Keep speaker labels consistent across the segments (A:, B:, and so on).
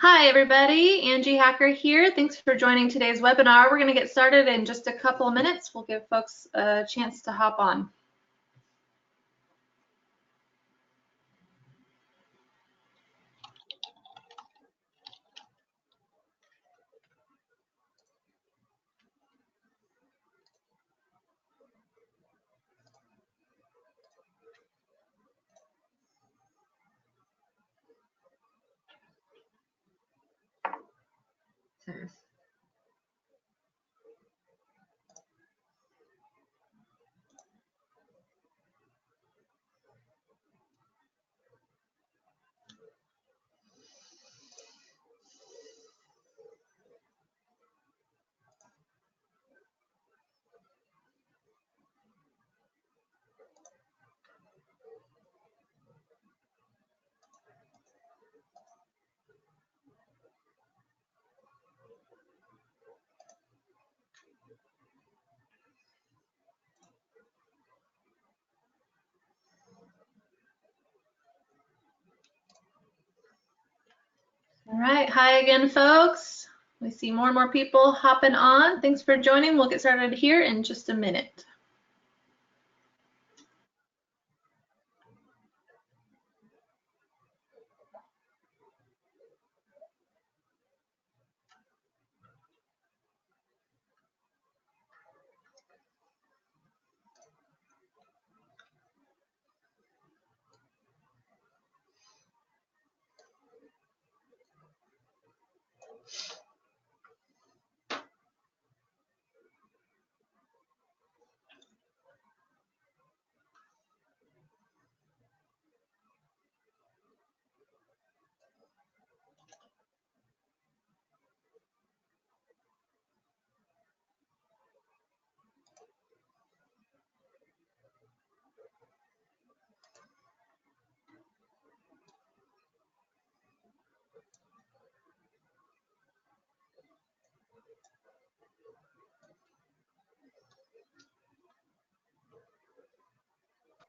A: Hi everybody, Angie Hacker here. Thanks for joining today's webinar. We're going to get started in just a couple of minutes. We'll give folks a chance to hop on. All right, hi again, folks. We see more and more people hopping on. Thanks for joining. We'll get started here in just a minute.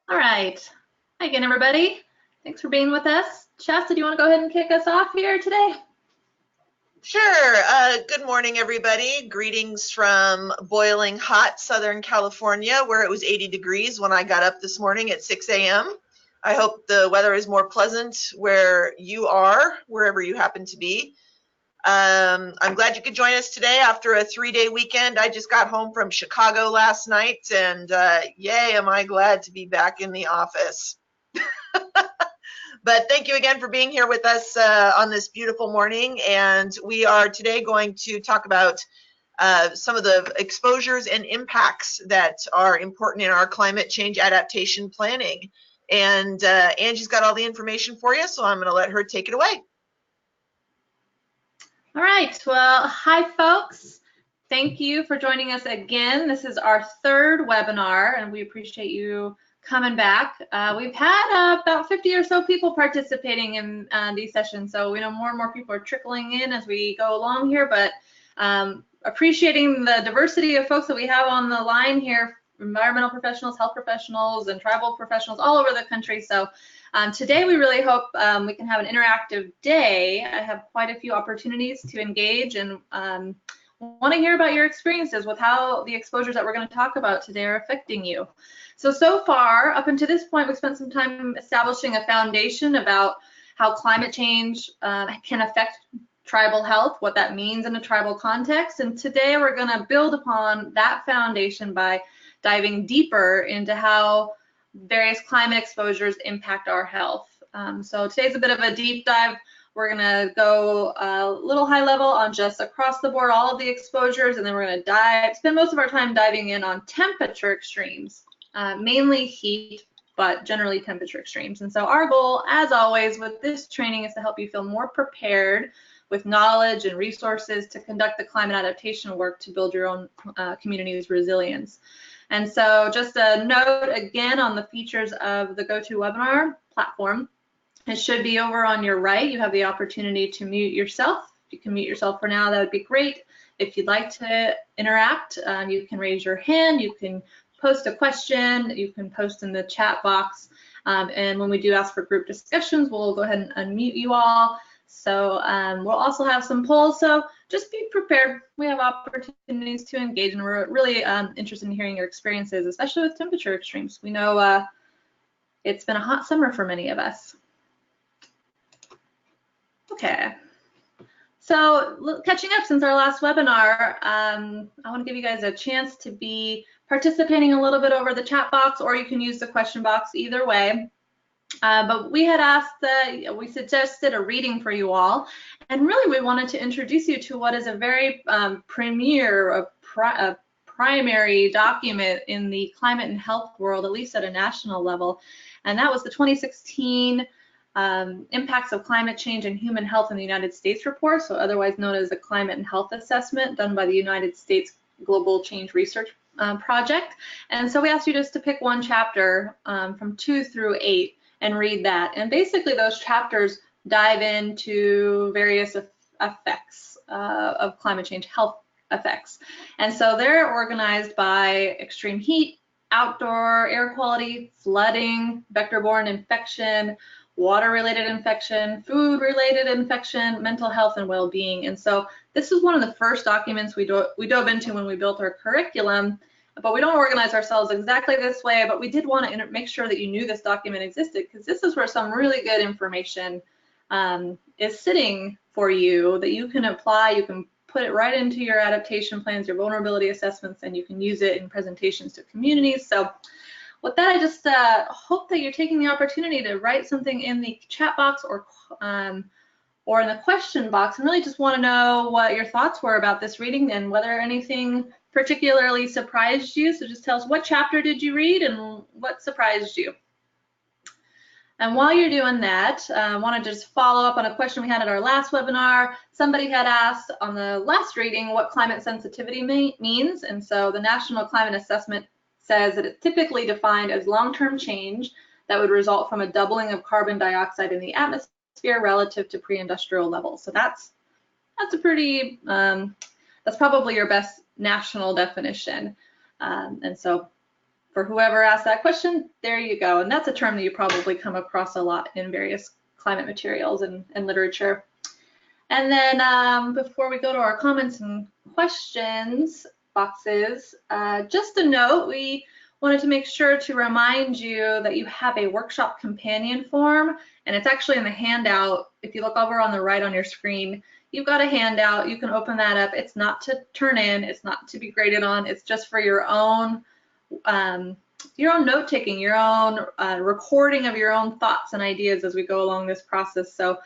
A: All right. Hi again, everybody. Thanks for being with us. Shasta, do you want to go ahead and kick us off here today?
B: Sure. Good morning, everybody. Greetings from boiling hot Southern California, where it was 80 degrees when I got up this morning at 6 a.m. I hope the weather is more pleasant where you are, wherever you happen to be. I'm glad you could join us today after a 3-day weekend. I just got home from Chicago last night, and yay, am I glad to be back in the office. But thank you again for being here with us on this beautiful morning. And we are today going to talk about some of the exposures and impacts that are important in our climate change adaptation planning. And Angie's got all the information for you, so I'm going to let her take it away.
A: All right. Well, hi, folks. Thank you for joining us again. This is our third webinar, and we appreciate you coming back. We've had about 50 or so people participating in these sessions, so we know more and more people are trickling in as we go along here, but appreciating the diversity of folks that we have on the line here, environmental professionals, health professionals, and tribal professionals all over the country. So today we really hope we can have an interactive day. I have quite a few opportunities to engage and want to hear about your experiences with how the exposures that we're going to talk about today are affecting you. So far, up until this point, we spent some time establishing a foundation about how climate change can affect tribal health, what that means in a tribal context. And today we're going to build upon that foundation by diving deeper into how various climate exposures impact our health. So today's a bit of a deep dive. We're going to go a little high level on just across the board all of the exposures, and then we're going to spend most of our time diving in on temperature extremes, mainly heat, but generally temperature extremes. And so our goal, as always, with this training is to help you feel more prepared with knowledge and resources to conduct the climate adaptation work to build your own community's resilience. And so just a note again on the features of the GoToWebinar platform. It should be over on your right. You have the opportunity to mute yourself. If you can mute yourself for now, that would be great. If you'd like to interact, you can raise your hand, you can post a question, you can post in the chat box. And when we do ask for group discussions, we'll go ahead and unmute you all. So we'll also have some polls, so just be prepared. We have opportunities to engage, and we're really interested in hearing your experiences, especially with temperature extremes. We know it's been a hot summer for many of us. Okay, so catching up since our last webinar, I want to give you guys a chance to be participating a little bit over the chat box, or you can use the question box, either way. But we had asked that we suggested a reading for you all, and really we wanted to introduce you to what is a very premier, primary document in the climate and health world, at least at a national level, and that was the 2016 Impacts of Climate Change and Human Health in the United States report, so otherwise known as the Climate and Health Assessment, done by the United States Global Change Research Project. And so we asked you just to pick one chapter from 2 through 8 and read that. And basically those chapters dive into various effects of climate change, health effects. And so they're organized by extreme heat, outdoor air quality, flooding, vector-borne infection, water-related infection, food-related infection, mental health, and well-being. And so this is one of the first documents we dove into when we built our curriculum, but we don't organize ourselves exactly this way, but we did want to make sure that you knew this document existed, because this is where some really good information is sitting for you that you can apply. You can put it right into your adaptation plans, your vulnerability assessments, and you can use it in presentations to communities. So with that, I just hope that you're taking the opportunity to write something in the chat box or in the question box, and really just want to know what your thoughts were about this reading and whether anything particularly surprised you. So just tell us, what chapter did you read and what surprised you? And while you're doing that, I want to just follow up on a question we had at our last webinar. Somebody had asked on the last reading what climate sensitivity means, and so the National Climate Assessment says that it's typically defined as long-term change that would result from a doubling of carbon dioxide in the atmosphere relative to pre-industrial levels. So that's a pretty, that's probably your best national definition. And so for whoever asked that question, there you go. And that's a term that you probably come across a lot in various climate materials and literature. And then before we go to our comments and questions boxes, just a note, we wanted to make sure to remind you that you have a workshop companion form, and it's actually in the handout. If you look over on the right on your screen, you've got a handout. You can open that up. It's not to turn in, it's not to be graded on, it's just for your own note-taking, your own recording of your own thoughts and ideas as we go along this process. So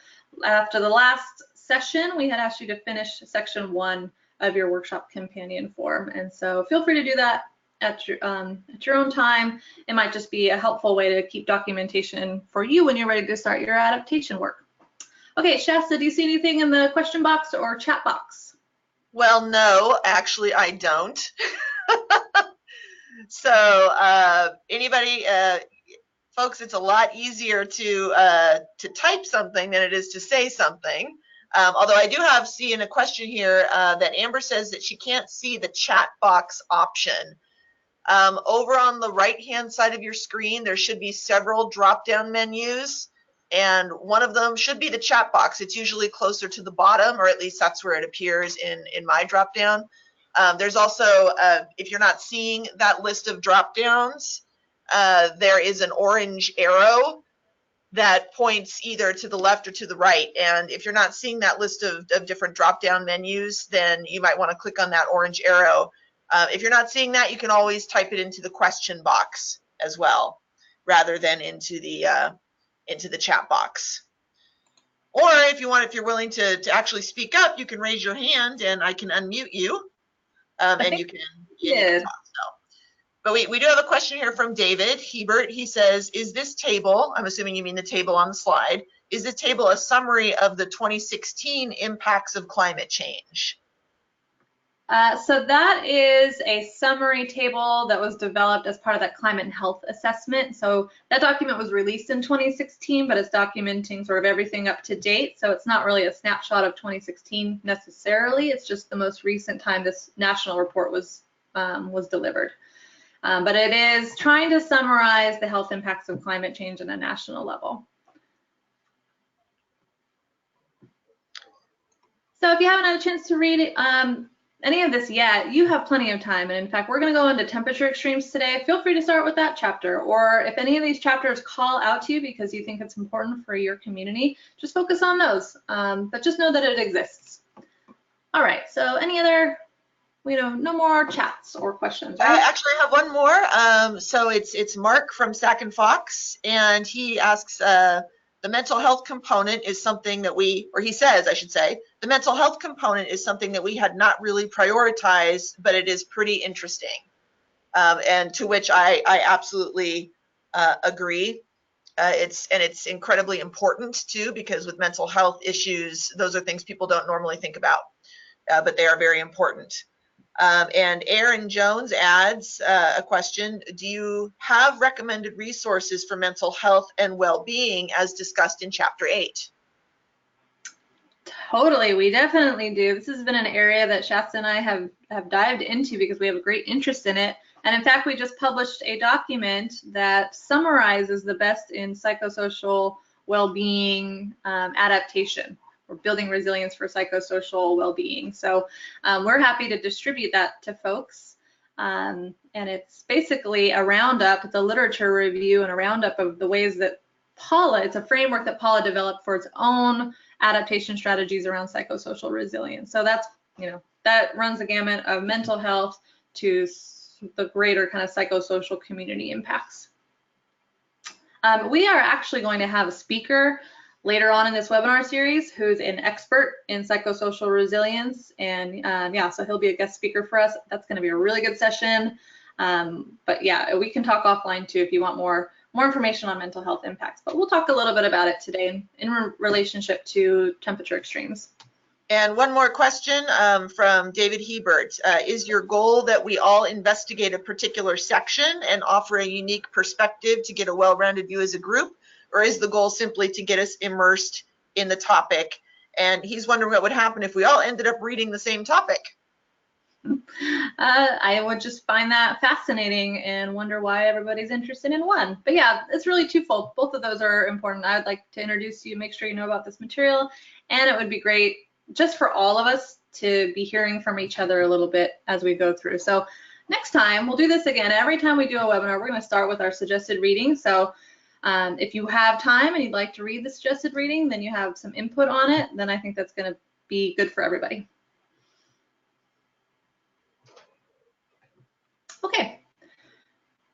A: after the last session, we had asked you to finish section 1 of your workshop companion form, and so feel free to do that at your own time. It might just be a helpful way to keep documentation for you when you're ready to start your adaptation work. Okay, Shasta, do you see anything in the question box or chat box?
B: Well, no, actually I don't. So anybody, folks, it's a lot easier to type something than it is to say something. Although I do see in a question here that Amber says that she can't see the chat box option. Over on the right-hand side of your screen, there should be several drop-down menus, and one of them should be the chat box. It's usually closer to the bottom, or at least that's where it appears in my drop-down. There's also, if you're not seeing that list of drop-downs, there is an orange arrow that points either to the left or to the right. And if you're not seeing that list of different drop-down menus, then you might want to click on that orange arrow. If you're not seeing that, you can always type it into the question box as well, rather than into the chat box. Or if you're willing to actually speak up, you can raise your hand and I can unmute you, and you can talk. So. But we do have a question here from David Hebert. He says, is this table, I'm assuming you mean the table on the slide, is this table a summary of the 2016 impacts of climate change?
A: So that is a summary table that was developed as part of that climate and health assessment. So that document was released in 2016, but it's documenting sort of everything up to date. So it's not really a snapshot of 2016 necessarily. It's just the most recent time this national report was delivered. But it is trying to summarize the health impacts of climate change at a national level. So if you haven't had a chance to read any of this yet, you have plenty of time. And in fact, we're going to go into temperature extremes today. Feel free to start with that chapter. Or if any of these chapters call out to you because you think it's important for your community, just focus on those. But just know that it exists. All right, so any other, no more chats or questions, right?
B: Actually, I have one more. So it's Mark from Sack and Fox, and he asks, the mental health component is something that he says, I should say, the mental health component is something that we had not really prioritized, but it is pretty interesting. And to which I absolutely agree. It's incredibly important too, because with mental health issues, those are things people don't normally think about, but they are very important. And Aaron Jones adds a question: do you have recommended resources for mental health and well-being as discussed in Chapter 8?
A: Totally, we definitely do. This has been an area that Shasta and I have dived into because we have a great interest in it. And in fact, we just published a document that summarizes the best in psychosocial well-being adaptation. We're building resilience for psychosocial well-being. So we're happy to distribute that to folks. And it's basically a roundup, it's a literature review and a roundup of the ways that it's a framework that Paula developed for its own adaptation strategies around psychosocial resilience. So that's, that runs the gamut of mental health to the greater kind of psychosocial community impacts. We are actually going to have a speaker later on in this webinar series who's an expert in psychosocial resilience, and so he'll be a guest speaker for us. That's going to be a really good session. But yeah, we can talk offline too if you want more information on mental health impacts, but we'll talk a little bit about it today in relationship to temperature extremes.
B: And one more question from David Hebert. Is your goal that we all investigate a particular section and offer a unique perspective to get a well-rounded view as a group? Or is the goal simply to get us immersed in the topic? And he's wondering what would happen if we all ended up reading the same topic.
A: I would just find that fascinating and wonder why everybody's interested in one. But yeah, it's really twofold. Both of those are important. I would like to introduce you, make sure you know about this material, and it would be great just for all of us to be hearing from each other a little bit as we go through. So next time, we'll do this again. Every time we do a webinar, we're going to start with our suggested reading. So if you have time and you'd like to read the suggested reading, then you have some input on it, then I think that's going to be good for everybody. Okay,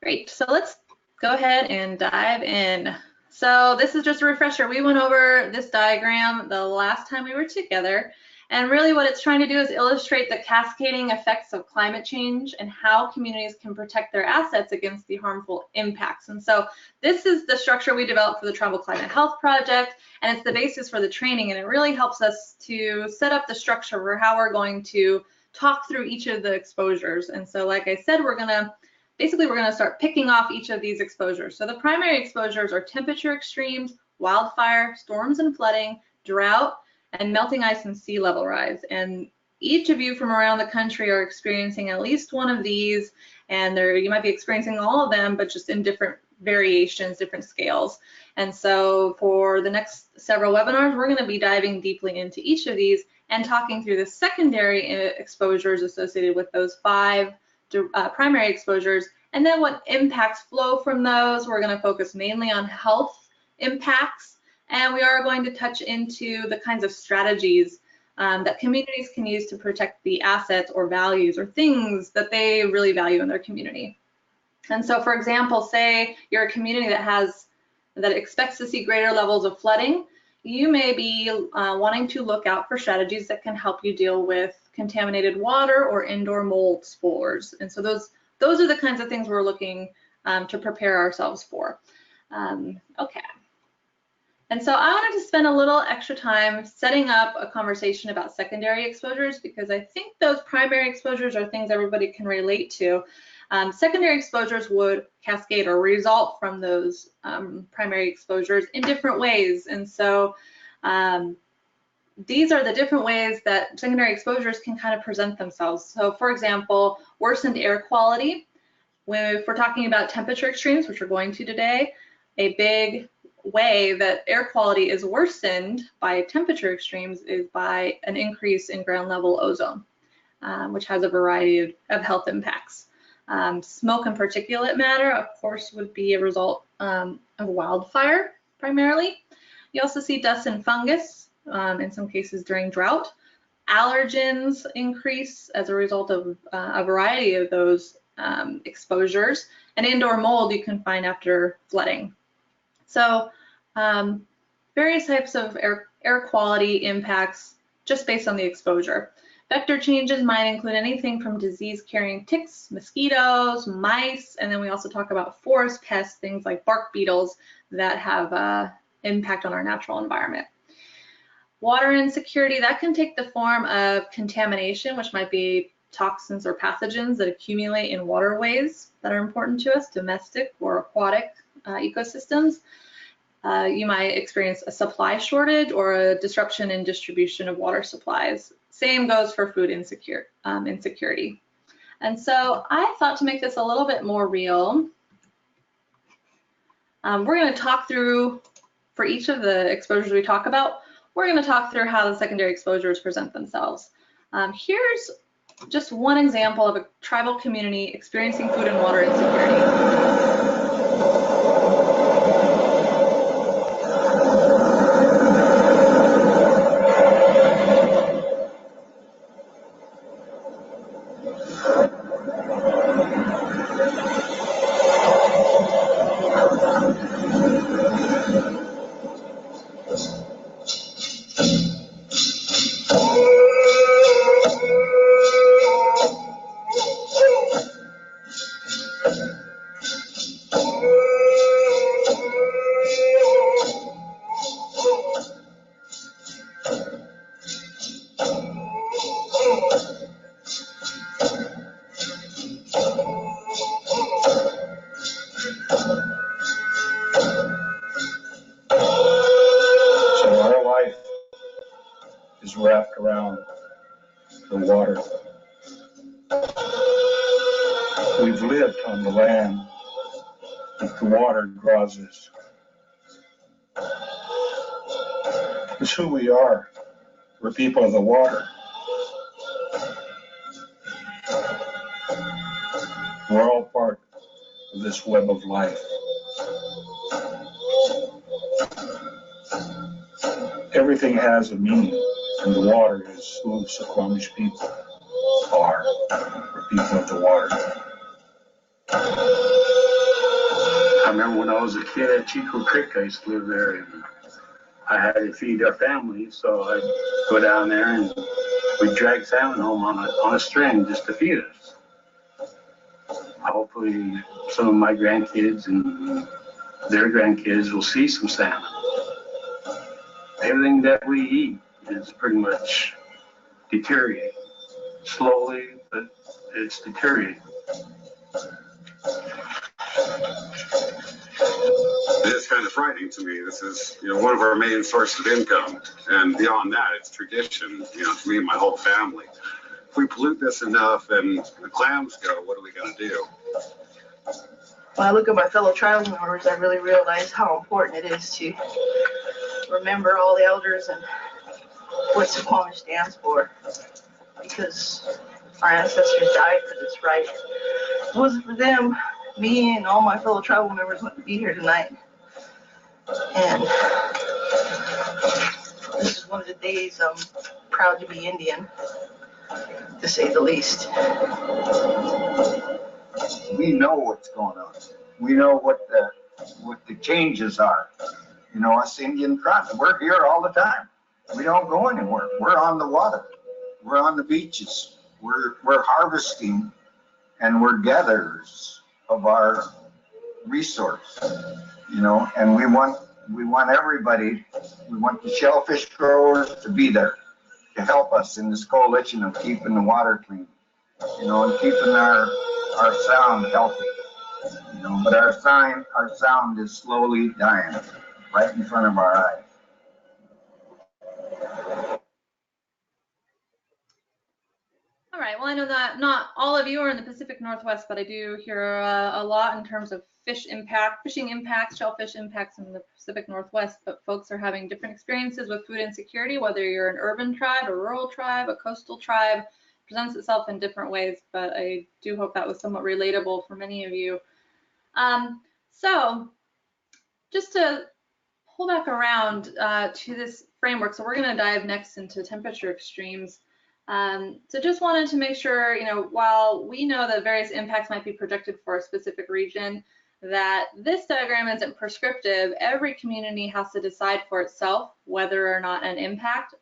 A: great. So let's go ahead and dive in. So this is just a refresher. We went over this diagram the last time we were together, and really what it's trying to do is illustrate the cascading effects of climate change and how communities can protect their assets against the harmful impacts. And so this is the structure we developed for the Tribal Climate Health Project, and it's the basis for the training, and it really helps us to set up the structure for how we're going to talk through each of the exposures. And so like I said, we're going to start picking off each of these exposures. So the primary exposures are temperature extremes, wildfire, storms and flooding, drought, and melting ice and sea level rise. And each of you from around the country are experiencing at least one of these, and you might be experiencing all of them, but just in different variations, different scales. And so for the next several webinars, we're going to be diving deeply into each of these and talking through the secondary exposures associated with those 5 primary exposures, and then what impacts flow from those. We're going to focus mainly on health impacts, and we are going to touch into the kinds of strategies that communities can use to protect the assets or values or things that they really value in their community. And so, for example, say you're a community that expects to see greater levels of flooding. You may be wanting to look out for strategies that can help you deal with contaminated water or indoor mold spores. And so those are the kinds of things we're looking to prepare ourselves for. Okay. And so I wanted to spend a little extra time setting up a conversation about secondary exposures, because I think those primary exposures are things everybody can relate to. Secondary exposures would cascade or result from those primary exposures in different ways. And so these are the different ways that secondary exposures can kind of present themselves. So for example, worsened air quality. If we're talking about temperature extremes, which we're going to today, a big way that air quality is worsened by temperature extremes is by an increase in ground level ozone, which has a variety of health impacts. Smoke and particulate matter, of course, would be a result of wildfire primarily. You also see dust and fungus, in some cases during drought. Allergens increase as a result of a variety of those exposures, and indoor mold you can find after flooding. So various types of air quality impacts just based on the exposure. Vector changes might include anything from disease-carrying ticks, mosquitoes, mice, and then we also talk about forest pests, things like bark beetles that have impact on our natural environment. Water insecurity, that can take the form of contamination, which might be toxins or pathogens that accumulate in waterways that are important to us, domestic or aquatic ecosystems. You might experience a supply shortage or a disruption in distribution of water supplies. Same goes for food insecurity. And so I thought to make this a little bit more real, we're going to talk through, for each of the exposures we talk about, we're going to talk through how the secondary exposures present themselves. Here's just one example of a tribal community experiencing food and water insecurity.
C: Wrapped around the water. We've lived on the land that the water draws us. It's who we are. We're people of the water. We're all part of this web of life. Everything has a meaning. And the water is who Suquamish people are. We're people of the water.
D: I remember when I was a kid at Chico Creek, I used to live there, and I had to feed our family, so I'd go down there and we'd drag salmon home on a string just to feed us. Hopefully some of my grandkids and their grandkids will see some salmon. Everything that we eat is pretty much deteriorating. Slowly, but it's deteriorating.
E: It is kind of frightening to me. This is, one of our main sources of income, and beyond that, it's tradition, to me and my whole family. If we pollute this enough and the clams go, what are we going to do?
F: When I look at my fellow tribal members, I really realize how important it is to remember all the elders and what Suquamish stands for, because our ancestors died for this right. If it wasn't for them, me and all my fellow tribal members wouldn't be here tonight. And this is one of the days I'm proud to be Indian, to say the least.
C: We know what's going on. We know what the changes are. Us Indian tribes, we're here all the time. We don't go anywhere. We're on the water. We're on the beaches. We're harvesting, and we're gatherers of our resource. And we want everybody. We want the shellfish growers to be there to help us in this coalition of keeping the water clean. And keeping our sound healthy. But our sound is slowly dying right in front of our eyes.
A: All right, well, I know that not all of you are in the Pacific Northwest, but I do hear a lot in terms of fishing impacts, shellfish impacts in the Pacific Northwest, but folks are having different experiences with food insecurity, whether you're an urban tribe, a rural tribe, a coastal tribe, presents itself in different ways, but I do hope that was somewhat relatable for many of you. So just to pull back around to this framework, so we're going to dive next into temperature extremes. So just wanted to make sure, while we know that various impacts might be projected for a specific region, that this diagram isn't prescriptive. Every community has to decide for itself whether or not an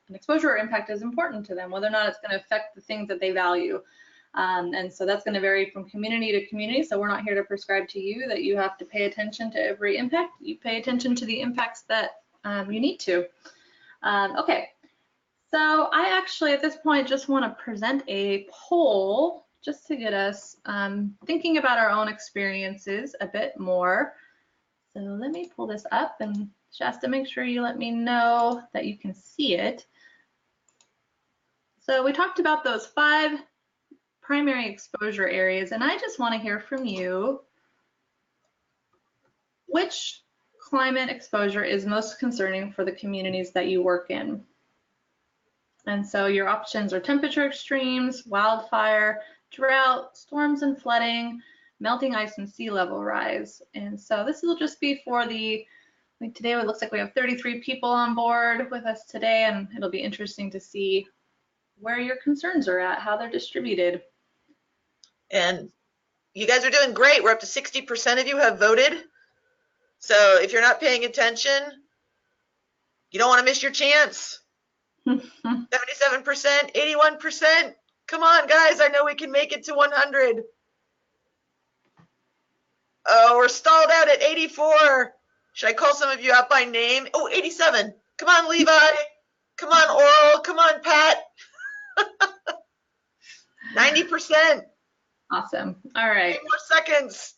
A: exposure or impact is important to them, whether or not it's going to affect the things that they value. And so that's going to vary from community to community. So we're not here to prescribe to you that you have to pay attention to every impact. You pay attention to the impacts that you need to. Okay. So I actually, at this point, just want to present a poll just to get us thinking about our own experiences a bit more. So let me pull this up, and Shasta, make sure you let me know that you can see it. So we talked about those 5 primary exposure areas, and I just want to hear from you. Which climate exposure is most concerning for the communities that you work in? And so your options are temperature extremes, wildfire, drought, storms and flooding, melting ice and sea level rise. And so this will just be for today it looks like we have 33 people on board with us today, and it'll be interesting to see where your concerns are at, how they're distributed.
B: And you guys are doing great. We're up to 60% of you have voted. So if you're not paying attention, you don't want to miss your chance. 77%, 81%. Come on, guys. I know we can make it to 100. Oh, we're stalled out at 84. Should I call some of you out by name? Oh, 87. Come on, Levi. Come on, Oral. Come on, Pat. 90%.
A: Awesome. All right.
B: 8 more seconds.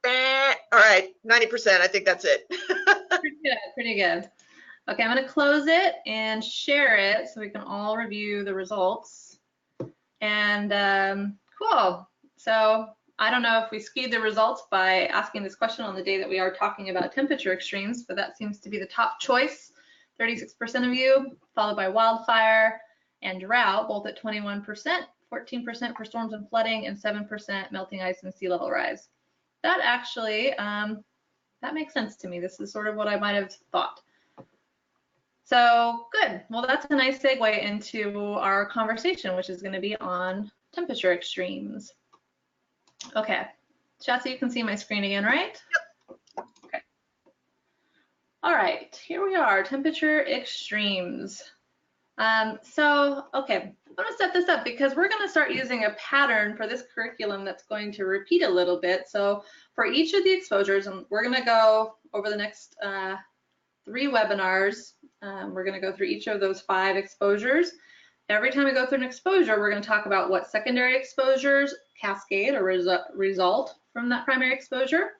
B: All right, 90%. I think that's it.
A: Pretty good. Pretty good. Okay, I'm going to close it and share it so we can all review the results. And cool. So I don't know if we skewed the results by asking this question on the day that we are talking about temperature extremes, but that seems to be the top choice. 36% of you, followed by wildfire and drought, both at 21%, 14% for storms and flooding, and 7% melting ice and sea level rise. That actually, that makes sense to me. This is sort of what I might have thought. So good. Well, that's a nice segue into our conversation, which is going to be on temperature extremes. Okay. Shasta, you can see my screen again, right?
B: Yep.
A: Okay. All right. Here we are, temperature extremes. Okay, I'm going to set this up because we're going to start using a pattern for this curriculum that's going to repeat a little bit. So for each of the exposures, and we're going to go over the next 3 webinars, we're going to go through each of those 5 exposures. Every time we go through an exposure, we're going to talk about what secondary exposures cascade or result from that primary exposure.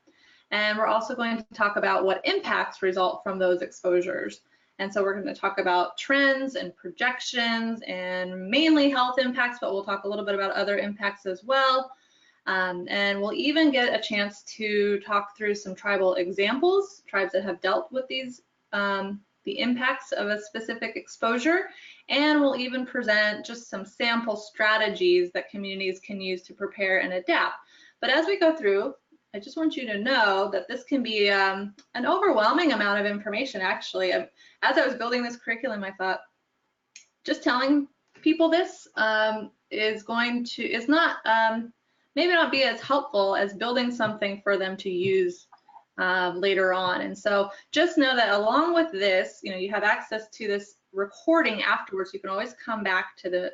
A: And we're also going to talk about what impacts result from those exposures. And so we're going to talk about trends and projections and mainly health impacts, but we'll talk a little bit about other impacts as well. And we'll even get a chance to talk through some tribal examples, tribes that have dealt with these, the impacts of a specific exposure. And we'll even present just some sample strategies that communities can use to prepare and adapt. But as we go through, I just want you to know that this can be an overwhelming amount of information, actually. As I was building this curriculum, I thought just telling people this is not maybe not be as helpful as building something for them to use later on. And so just know that along with this, you have access to this recording afterwards. You can always come back to the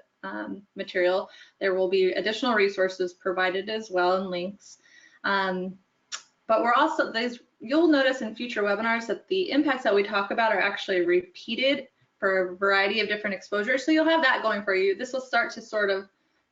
A: material. There will be additional resources provided as well and links. But we're also, you'll notice in future webinars that the impacts that we talk about are actually repeated for a variety of different exposures. So you'll have that going for you. This will start to sort of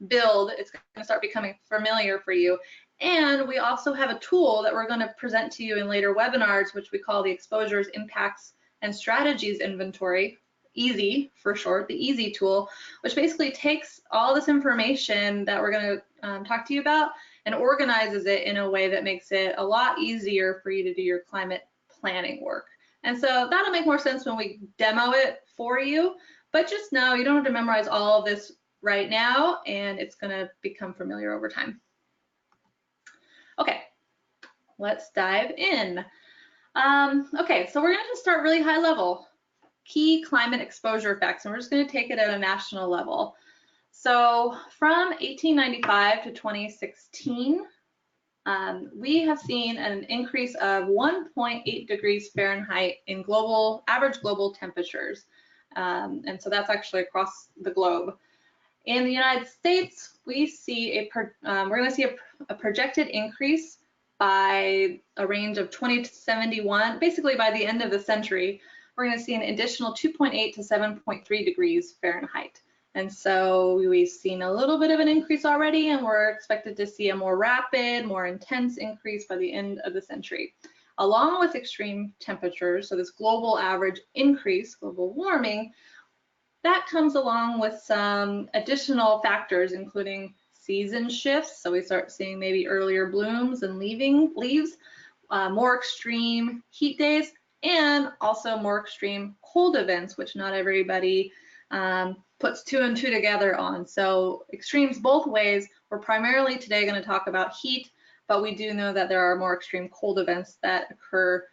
A: build. It's going to start becoming familiar for you. And we also have a tool that we're going to present to you in later webinars, which we call the Exposures, Impacts, and Strategies Inventory. EASY for short, the EASY tool, which basically takes all this information that we're going to talk to you about and organizes it in a way that makes it a lot easier for you to do your climate planning work. And so that'll make more sense when we demo it for you, but just know you don't have to memorize all of this right now, and it's going to become familiar over time. Okay, let's dive in. Okay, so we're going to just start really high level. Key climate exposure effects, and we're just going to take it at a national level. So from 1895 to 2016, we have seen an increase of 1.8 degrees Fahrenheit in average global temperatures. And so that's actually across the globe. In the United States, we see we're going to see a projected increase by a range of 20 to 71. Basically, by the end of the century, we're going to see an additional 2.8 to 7.3 degrees Fahrenheit. And so we've seen a little bit of an increase already, and we're expected to see a more rapid, more intense increase by the end of the century. Along with extreme temperatures, so this global average increase, global warming, that comes along with some additional factors, including season shifts. So we start seeing maybe earlier blooms and leaves, more extreme heat days, and also more extreme cold events, which not everybody puts 2 and 2 together on. So extremes both ways. We're primarily today going to talk about heat, but we do know that there are more extreme cold events that occur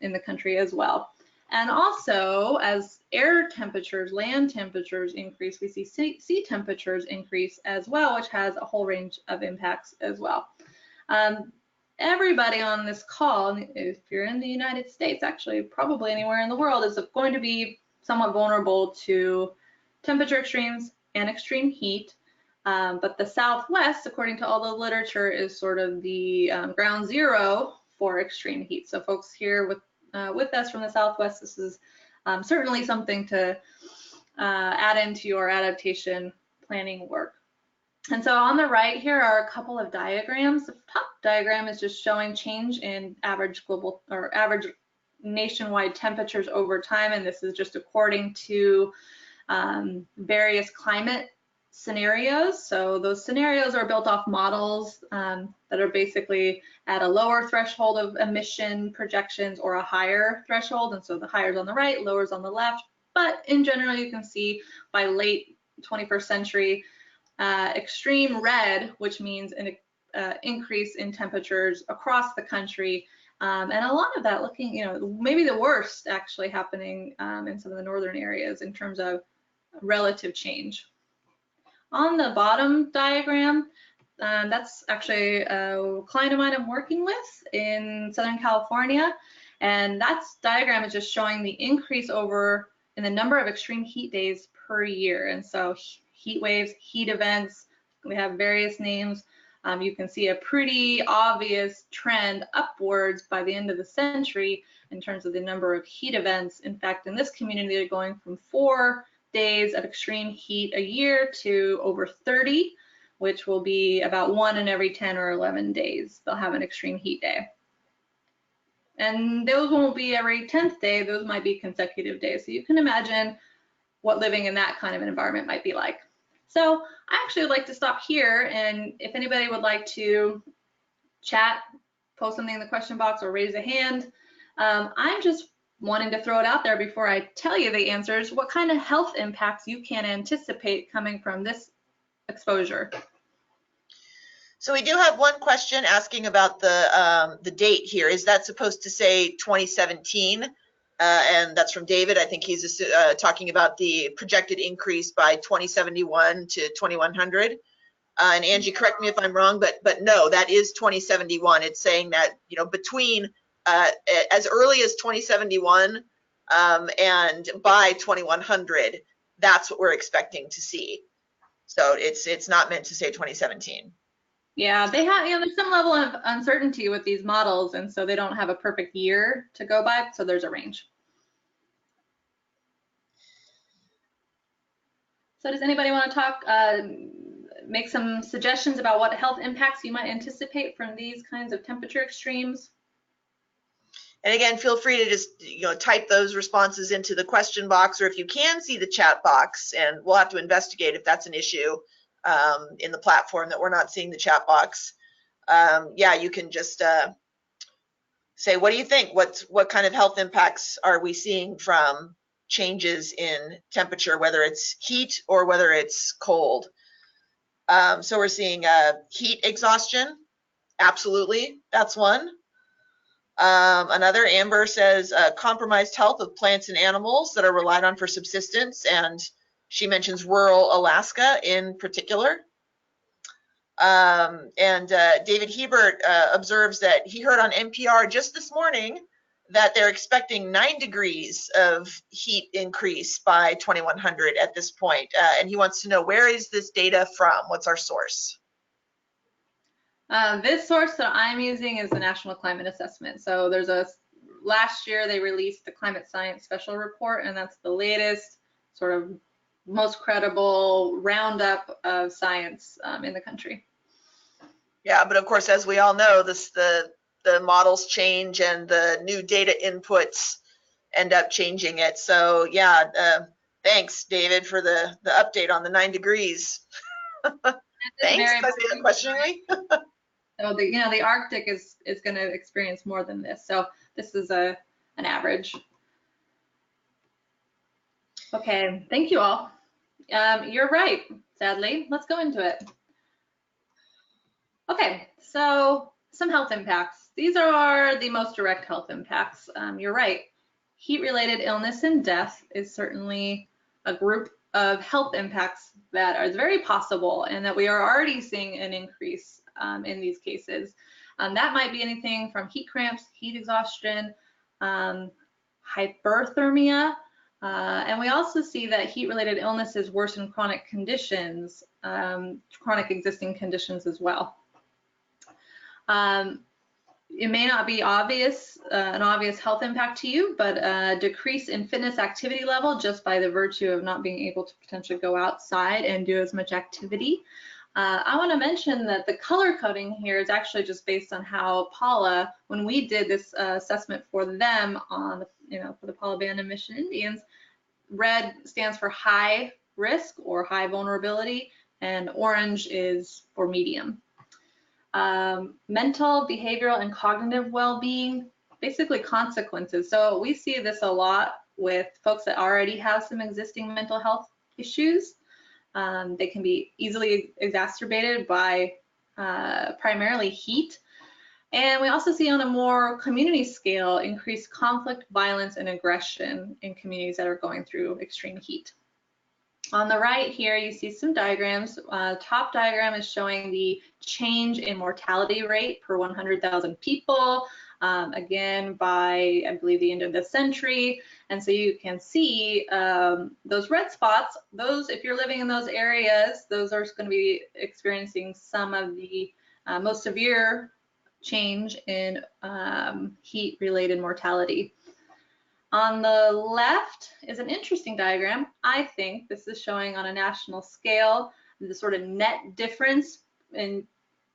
A: in the country as well. And also, as air temperatures, land temperatures increase, we see sea temperatures increase as well, which has a whole range of impacts as well. Everybody on this call, if you're in the United States, actually probably anywhere in the world, is going to be somewhat vulnerable to temperature extremes and extreme heat. But the Southwest, according to all the literature, is sort of the ground zero for extreme heat. So folks here with us from the Southwest, this is certainly something to add into your adaptation planning work. And so on the right here are a couple of diagrams. The top diagram is just showing change in average global or average nationwide temperatures over time, and this is just according to various climate scenarios. So those scenarios are built off models that are basically at a lower threshold of emission projections or a higher threshold, and so the higher is on the right, lower is on the left. But in general, you can see by late 21st century, extreme red, which means an increase in temperatures across the country, and a lot of that looking, maybe the worst actually happening in some of the northern areas in terms of relative change. On the bottom diagram, that's actually a client of mine I'm working with in Southern California, and that diagram is just showing the increase in the number of extreme heat days per year. And so heat waves, heat events, we have various names. You can see a pretty obvious trend upwards by the end of the century in terms of the number of heat events. In fact, in this community, they're going from 4 days of extreme heat a year to over 30, which will be about 1 in every 10 or 11 days. They'll have an extreme heat day. And those won't be every 10th day, those might be consecutive days. So you can imagine what living in that kind of an environment might be like. So I actually would like to stop here, and if anybody would like to chat, post something in the question box or raise a hand, I'm just wanting to throw it out there before I tell you the answers, what kind of health impacts you can anticipate coming from this exposure.
B: So we do have one question asking about the date here. Is that supposed to say 2017? And that's from David. I think he's talking about the projected increase by 2071 to 2100. And Angie, correct me if I'm wrong, but no, that is 2071. It's saying that between as early as 2071 and by 2100, that's what we're expecting to see. So it's not meant to say 2017.
A: Yeah, they have, there's some level of uncertainty with these models, and so they don't have a perfect year to go by, so there's a range. So does anybody want to talk, make some suggestions about what health impacts you might anticipate from these kinds of temperature extremes?
B: And again, feel free to just, type those responses into the question box, or if you can see the chat box, and we'll have to investigate if that's an issue in the platform that we're not seeing the chat box. Yeah, you can just say, what do you think? What kind of health impacts are we seeing from changes in temperature, whether it's heat or whether it's cold? So we're seeing heat exhaustion. Absolutely, that's one. Another, Amber says, compromised health of plants and animals that are relied on for subsistence, and she mentions rural Alaska in particular. And David Hebert observes that he heard on NPR just this morning that they're expecting 9 degrees of heat increase by 2100 at this point. And he wants to know, where is this data from? What's our source?
A: This source that I'm using is the National Climate Assessment. So there's last year they released the Climate Science Special Report, and that's the latest, sort of most credible roundup of science in the country.
B: Yeah, but of course, as we all know, the models change and the new data inputs end up changing it. So yeah, thanks, David, for the update on the 9 degrees. Thanks. I say that questioningly.
A: So the Arctic is going to experience more than this. So this is an average. Okay, thank you all. You're right, sadly. Let's go into it. Okay, so some health impacts. These are the most direct health impacts. You're right. Heat-related illness and death is certainly a group of health impacts that are very possible, and that we are already seeing an increase in these cases. That might be anything from heat cramps, heat exhaustion, hyperthermia, and we also see that heat-related illnesses worsen chronic conditions, chronic existing conditions as well. It may not be obvious, an obvious health impact to you, but a decrease in fitness activity level just by the virtue of not being able to potentially go outside and do as much activity. I want to mention that the color coding here is actually just based on how Paula, when we did this assessment for them on, for the Paula Band Mission Indians, red stands for high risk or high vulnerability, and orange is for medium. Mental, behavioral, and cognitive well-being, basically consequences. So we see this a lot with folks that already have some existing mental health issues. They can be easily exacerbated by primarily heat. And we also see on a more community scale increased conflict, violence, and aggression in communities that are going through extreme heat. On the right here, you see some diagrams. Top diagram is showing the change in mortality rate per 100,000 people, again, by, I believe, the end of the century. And so you can see those red spots, those, if you're living in those areas, those are going to be experiencing some of the most severe change in heat-related mortality. On the left is an interesting diagram. I think this is showing on a national scale the sort of net difference in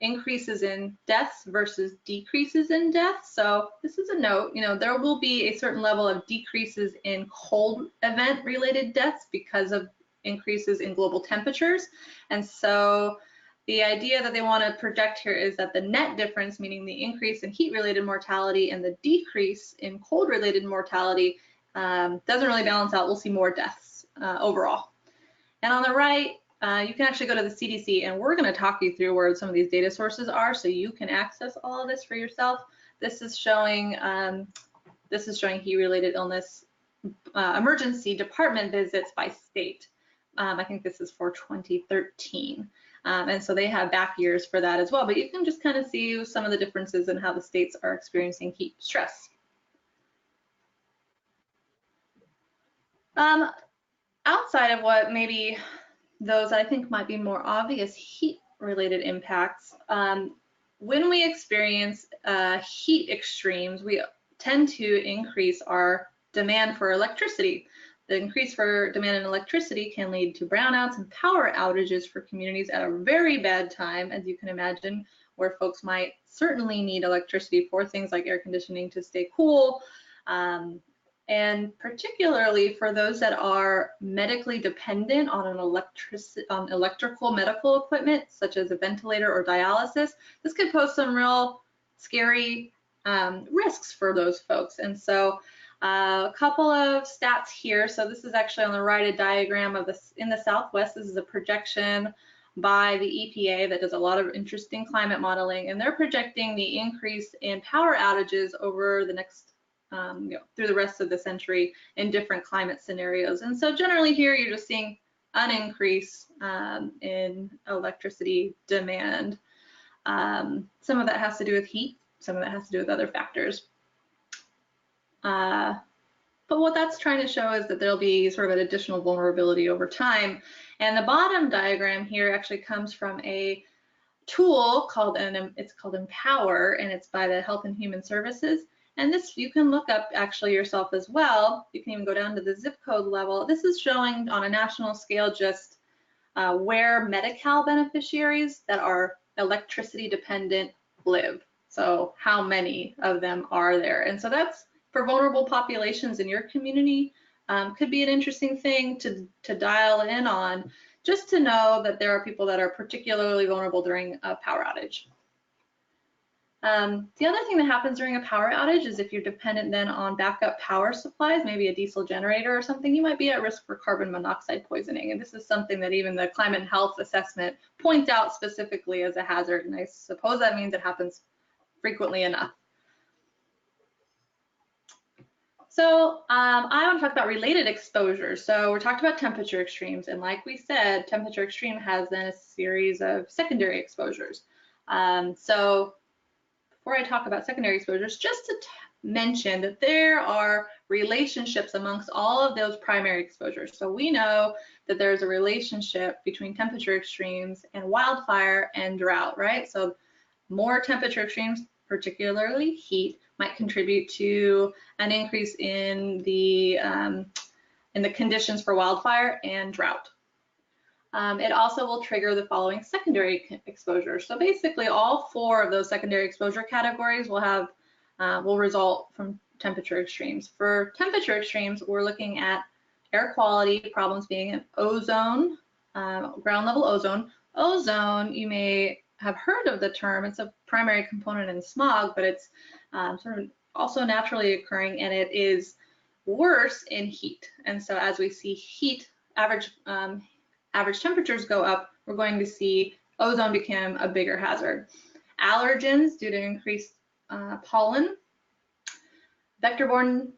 A: increases in deaths versus decreases in deaths. So this is a note, there will be a certain level of decreases in cold event related deaths because of increases in global temperatures. And so the idea that they want to project here is that the net difference, meaning the increase in heat-related mortality and the decrease in cold-related mortality, doesn't really balance out. We'll see more deaths overall. And on the right, you can actually go to the CDC, and we're going to talk you through where some of these data sources are, so you can access all of this for yourself. This is showing heat-related illness emergency department visits by state. I think this is for 2013. And so they have back years for that as well, but you can just kind of see some of the differences in how the states are experiencing heat stress. Outside of what maybe those I think might be more obvious heat-related impacts, when we experience heat extremes, we tend to increase our demand for electricity. The increase for demand in electricity can lead to brownouts and power outages for communities at a very bad time, as you can imagine, where folks might certainly need electricity for things like air conditioning to stay cool, and particularly for those that are medically dependent on electrical medical equipment, such as a ventilator or dialysis. This could pose some real scary risks for those folks. And so a couple of stats here. So this is actually on the right, a diagram of this in the Southwest. This is a projection by the EPA that does a lot of interesting climate modeling, and they're projecting the increase in power outages over the next through the rest of the century in different climate scenarios. And so generally here you're just seeing an increase in electricity demand. Some of that has to do with heat, some of that has to do with other factors. But what that's trying to show is that there'll be sort of an additional vulnerability over time. And the bottom diagram here actually comes from a tool called Empower, and it's by the Health and Human Services. And this you can look up actually yourself as well. You can even go down to the zip code level. This is showing on a national scale just where Medi-Cal beneficiaries that are electricity dependent live. So how many of them are there? And so that's for vulnerable populations in your community. Could be an interesting thing to dial in on, just to know that there are people that are particularly vulnerable during a power outage. The other thing that happens during a power outage is if you're dependent then on backup power supplies, maybe a diesel generator or something, you might be at risk for carbon monoxide poisoning. And this is something that even the climate and health assessment points out specifically as a hazard. And I suppose that means it happens frequently enough. So I want to talk about related exposures. So we talked about temperature extremes, and like we said, temperature extreme has then a series of secondary exposures. So before I talk about secondary exposures, just to mention that there are relationships amongst all of those primary exposures. So we know that there's a relationship between temperature extremes and wildfire and drought, right? So more temperature extremes, particularly heat, might contribute to an increase in the conditions for wildfire and drought. It also will trigger the following secondary exposures. So basically all four of those secondary exposure categories will result from temperature extremes. For temperature extremes, we're looking at air quality problems being in ozone, ground level ozone. Ozone, you may have heard of the term. It's a primary component in smog, but it's sort of also naturally occurring, and it is worse in heat. And so as we see heat, average temperatures go up, we're going to see ozone become a bigger hazard. Allergens due to increased pollen, vector-borne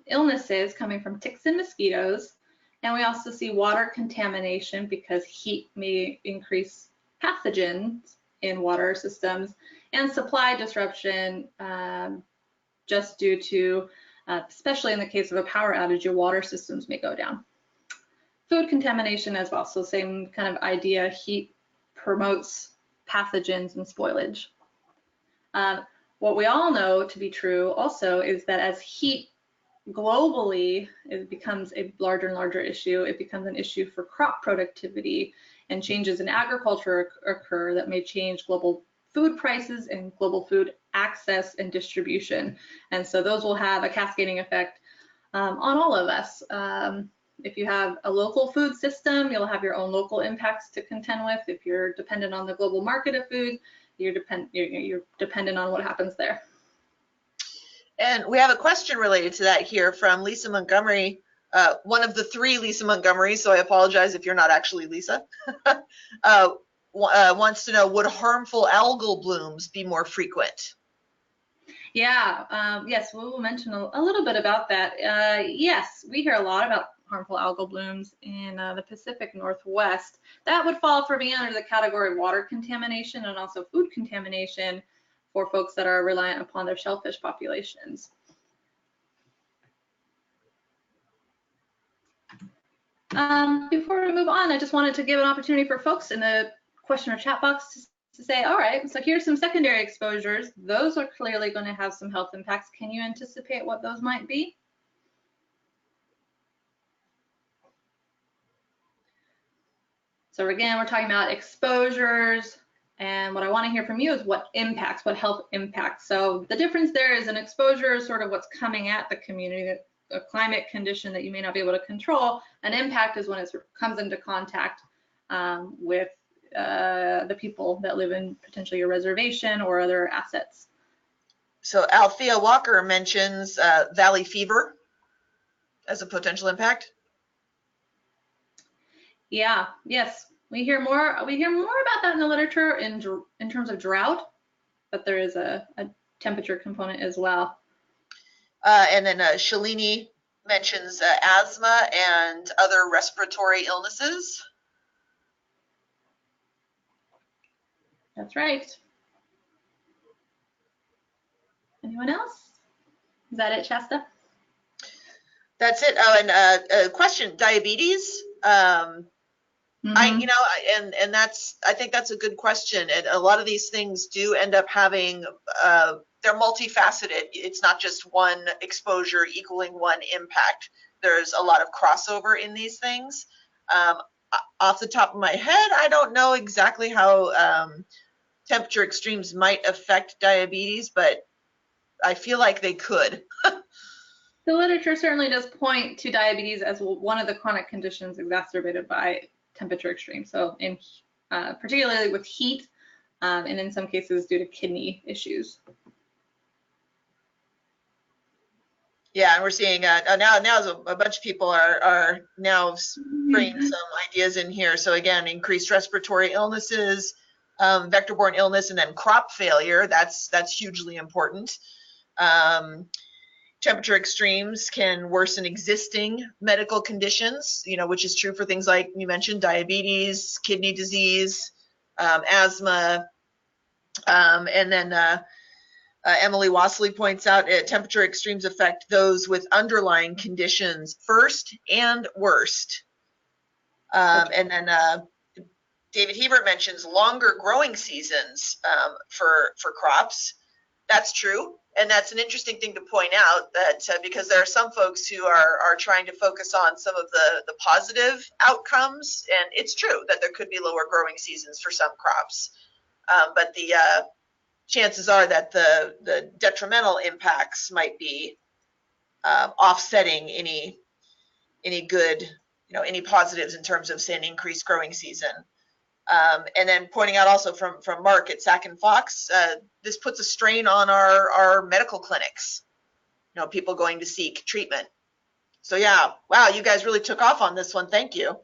A: illnesses coming from ticks and mosquitoes, and we also see water contamination because heat may increase pathogens in water systems, and supply disruption just due to, especially in the case of a power outage, your water systems may go down. Food contamination as well, so same kind of idea, heat promotes pathogens and spoilage. What we all know to be true also is that as heat globally it becomes a larger and larger issue, it becomes an issue for crop productivity, and changes in agriculture occur that may change global food prices and global food access and distribution. And so those will have a cascading effect on all of us. If you have a local food system, you'll have your own local impacts to contend with. If you're dependent on the global market of food, you're dependent on what happens there.
B: And we have a question related to that here from Lisa Montgomery, one of the three Lisa Montgomerys, so I apologize if you're not actually Lisa, wants to know, would harmful algal blooms be more frequent?
A: Yeah, yes, we'll mention a little bit about that. Yes, we hear a lot about harmful algal blooms in the Pacific Northwest. That would fall for me under the category of water contamination and also food contamination for folks that are reliant upon their shellfish populations. Before we move on, I just wanted to give an opportunity for folks in the question or chat box to say, all right, so here's some secondary exposures. Those are clearly going to have some health impacts. Can you anticipate what those might be? So again, we're talking about exposures And what I want to hear from you is what impacts, what health impacts. So the difference there is an exposure is sort of what's coming at the community, a climate condition that you may not be able to control. An impact is when it comes into contact with the people that live in potentially a reservation or other assets.
B: So Althea Walker mentions valley fever as a potential impact.
A: Yeah, yes, we hear more about that in the literature in terms of drought, but there is a temperature component as well.
B: And then Shalini mentions asthma and other respiratory illnesses.
A: That's right. Anyone else? Is that it, Shasta?
B: That's it. Oh, and a question, diabetes. And that's, I think that's a good question. And a lot of these things do end up having, they're multifaceted. It's not just one exposure equaling one impact. There's a lot of crossover in these things. Off the top of my head, I don't know exactly how temperature extremes might affect diabetes, but I feel like they could.
A: The literature certainly does point to diabetes as one of the chronic conditions exacerbated by temperature extremes. So in particularly with heat, and in some cases due to kidney issues.
B: Yeah, and we're seeing now a bunch of people are now bringing some ideas in here. So again, increased respiratory illnesses, vector-borne illness, and then crop failure. That's hugely important. Temperature extremes can worsen existing medical conditions, which is true for things like you mentioned, diabetes, kidney disease, asthma, and then Emily Wassley points out temperature extremes affect those with underlying conditions first and worst. And then David Hebert mentions longer growing seasons for crops. That's true. And that's an interesting thing to point out, that because there are some folks who are trying to focus on some of the positive outcomes, and it's true that there could be lower growing seasons for some crops. But the chances are that the detrimental impacts might be offsetting any good, any positives in terms of, say, an increased growing season. And then pointing out also from Mark at Sack and Fox, this puts a strain on our medical clinics, people going to seek treatment. So yeah, wow, you guys really took off on this one. Thank you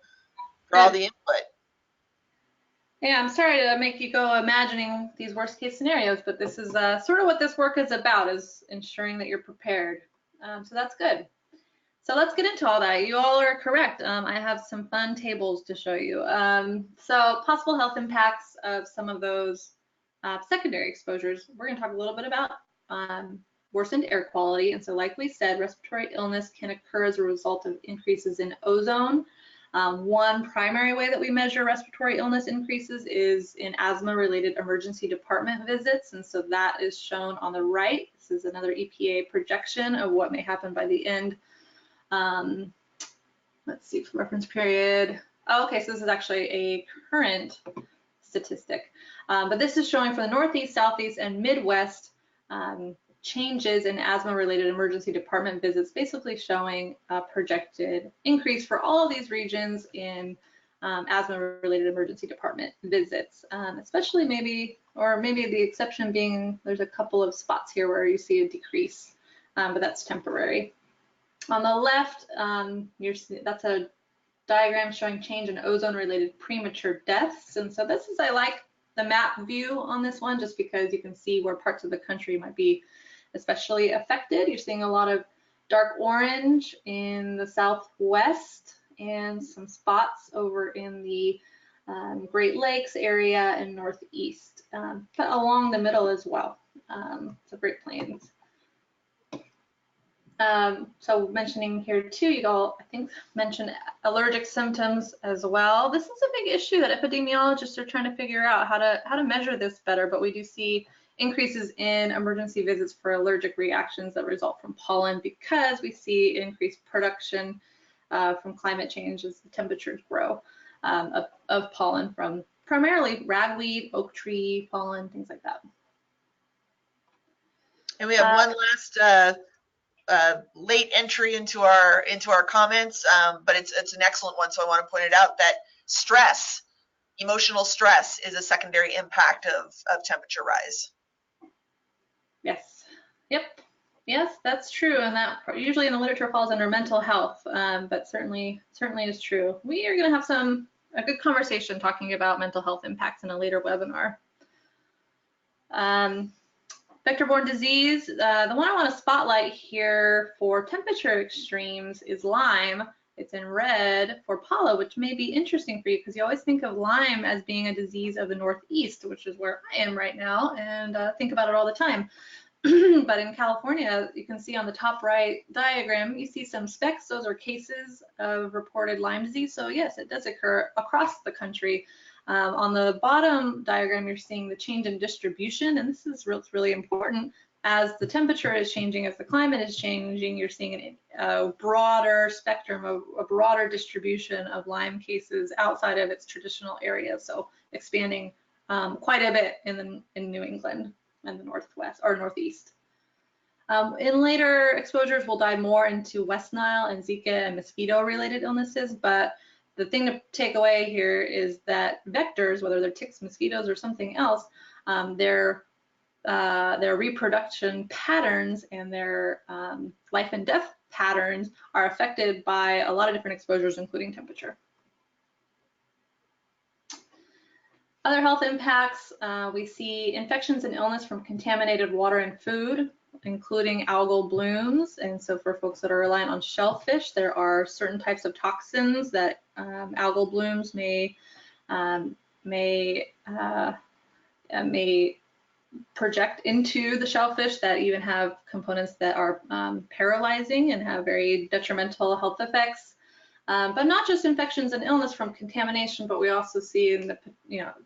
B: for all the input.
A: Yeah, I'm sorry to make you go imagining these worst case scenarios, but this is sort of what this work is about, is ensuring that you're prepared. So that's good. So let's get into all that. You all are correct. I have some fun tables to show you. So possible health impacts of some of those secondary exposures. We're going to talk a little bit about worsened air quality. And so like we said, respiratory illness can occur as a result of increases in ozone. One primary way that we measure respiratory illness increases is in asthma-related emergency department visits. And so that is shown on the right. This is another EPA projection of what may happen by the end. Let's see, reference period. Oh, okay, so this is actually a current statistic, but this is showing for the Northeast, Southeast, and Midwest changes in asthma-related emergency department visits, basically showing a projected increase for all of these regions in asthma-related emergency department visits, especially maybe the exception being there's a couple of spots here where you see a decrease, but that's temporary. On the left, that's a diagram showing change in ozone-related premature deaths. And so this is, I like the map view on this one, just because you can see where parts of the country might be especially affected. You're seeing a lot of dark orange in the Southwest and some spots over in the Great Lakes area and Northeast, but along the middle as well, so Great Plains. So mentioning here too, you all, I think, mentioned allergic symptoms as well. This is a big issue that epidemiologists are trying to figure out how to measure this better, but we do see increases in emergency visits for allergic reactions that result from pollen, because we see increased production from climate change as the temperatures grow of pollen from primarily ragweed, oak tree, pollen, things like that.
B: And we have one last late entry into our comments, but it's an excellent one, so I want to point it out that stress, emotional stress, is a secondary impact of temperature rise.
A: Yes. Yep. Yes, that's true, and that usually in the literature falls under mental health, but certainly is true. We are going to have a good conversation talking about mental health impacts in a later webinar. Vector-borne disease, the one I want to spotlight here for temperature extremes is Lyme. It's in red for pollen, which may be interesting for you because you always think of Lyme as being a disease of the Northeast, which is where I am right now, and think about it all the time. But in California, you can see on the top right diagram, you see some specks. Those are cases of reported Lyme disease. So yes, it does occur across the country. On the bottom diagram, you're seeing the change in distribution, and this is really important. As the temperature is changing, as the climate is changing, you're seeing a broader spectrum, a broader distribution of Lyme cases outside of its traditional areas, so expanding quite a bit in New England and the Northwest or Northeast. In later exposures, we'll dive more into West Nile and Zika and mosquito-related illnesses, but the thing to take away here is that vectors, whether they're ticks, mosquitoes, or something else, their reproduction patterns and their life and death patterns are affected by a lot of different exposures, including temperature. Other health impacts, we see infections and illness from contaminated water and food, including algal blooms. And so for folks that are reliant on shellfish, there are certain types of toxins that algal blooms may project into the shellfish that even have components that are paralyzing and have very detrimental health effects. But not just infections and illness from contamination, but we also see in the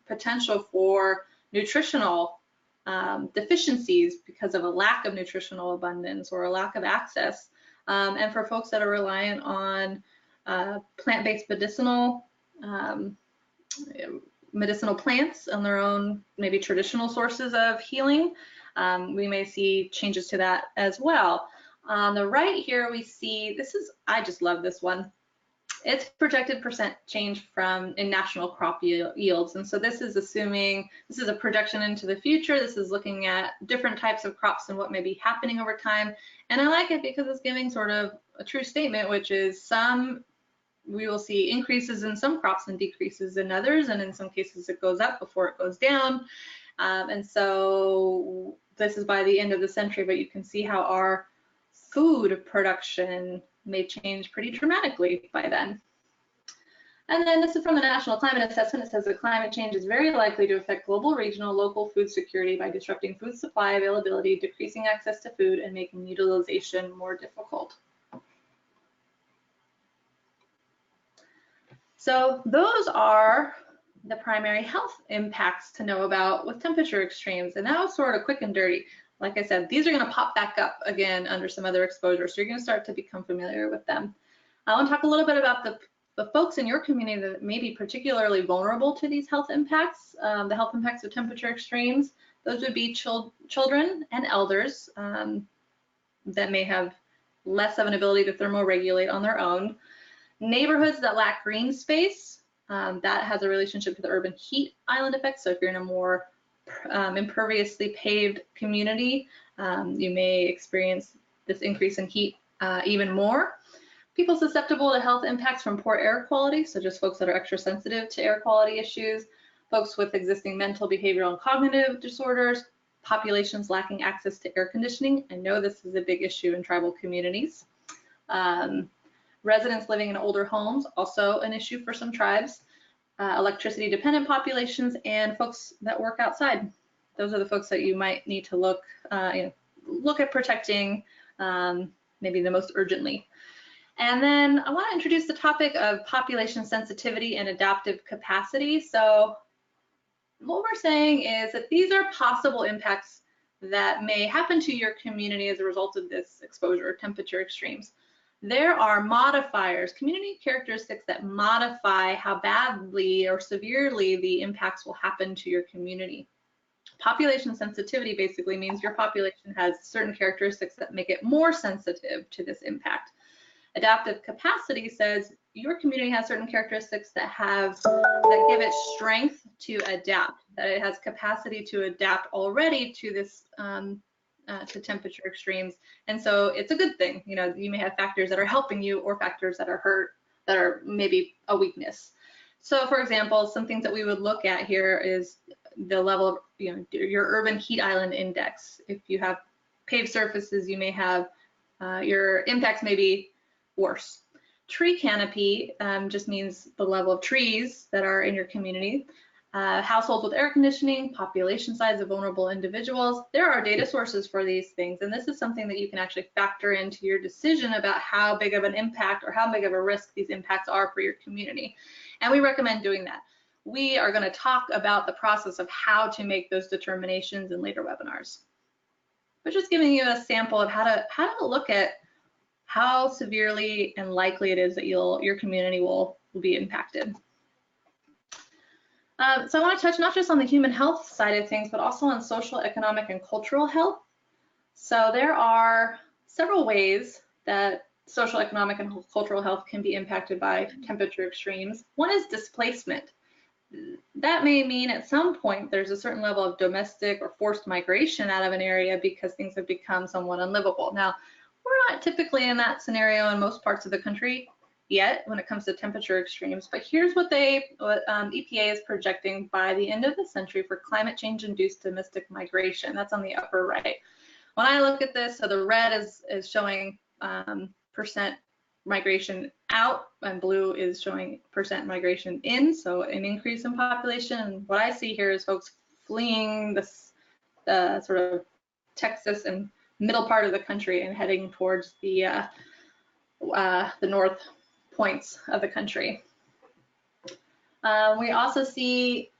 A: potential for nutritional deficiencies because of a lack of nutritional abundance or a lack of access. And for folks that are reliant on plant-based medicinal plants on their own, maybe traditional sources of healing, we may see changes to that as well. On the right here, we see, I just love this one. It's projected percent change in national crop yields. And so this is assuming, this is a projection into the future. This is looking at different types of crops and what may be happening over time. And I like it because it's giving sort of a true statement, which is we will see increases in some crops and decreases in others. And in some cases it goes up before it goes down. And so this is by the end of the century, but you can see how our food production may change pretty dramatically by then. And then this is from the National Climate Assessment. It says that climate change is very likely to affect global, regional, local food security by disrupting food supply availability, decreasing access to food, and making utilization more difficult. So those are the primary health impacts to know about with temperature extremes. And that was sort of quick and dirty. Like I said, these are going to pop back up again under some other exposures, so you're going to start to become familiar with them. I want to talk a little bit about the folks in your community that may be particularly vulnerable to these health impacts, the health impacts of temperature extremes. Those would be children and elders that may have less of an ability to thermoregulate on their own. Neighborhoods that lack green space, that has a relationship to the urban heat island effect. So if you're in a more imperviously paved community, you may experience this increase in heat even more. People susceptible to health impacts from poor air quality, so just folks that are extra sensitive to air quality issues, folks with existing mental, behavioral, and cognitive disorders, populations lacking access to air conditioning. I know this is a big issue in tribal communities. Residents living in older homes, also an issue for some tribes. Electricity dependent populations, and folks that work outside. Those are the folks that you might need to look at protecting maybe the most urgently. And then I want to introduce the topic of population sensitivity and adaptive capacity. So what we're saying is that these are possible impacts that may happen to your community as a result of this exposure, temperature extremes. there are modifiers, community characteristics that modify how badly or severely the impacts will happen to your community. Population sensitivity basically means your population has certain characteristics that make it more sensitive to this impact. Adaptive capacity says your community has certain characteristics that give it strength to adapt, that it has capacity to adapt already to this to temperature extremes, and so it's a good thing. You know, you may have factors that are helping you or factors that are maybe a weakness. So, for example, some things that we would look at here is the level of, you know, your urban heat island index. If you have paved surfaces, you may have your impacts may be worse. Tree canopy just means the level of trees that are in your community. Households with air conditioning, population size of vulnerable individuals. There are data sources for these things, and this is something that you can actually factor into your decision about how big of an impact or how big of a risk these impacts are for your community. And we recommend doing that. We are going to talk about the process of how to make those determinations in later webinars. But just giving you a sample of how to look at how severely and likely it is that your community will be impacted. So I want to touch not just on the human health side of things, but also on social, economic, and cultural health. So there are several ways that social, economic, and cultural health can be impacted by temperature extremes. One is displacement. That may mean at some point there's a certain level of domestic or forced migration out of an area because things have become somewhat unlivable. Now, we're not typically in that scenario in most parts of the country yet when it comes to temperature extremes, but here's what EPA is projecting by the end of the century for climate change induced domestic migration. That's on the upper right. When I look at this, so the red is showing percent migration out, and blue is showing percent migration in, so an increase in population. And what I see here is folks fleeing this sort of Texas and middle part of the country and heading towards the north points of the country. We also see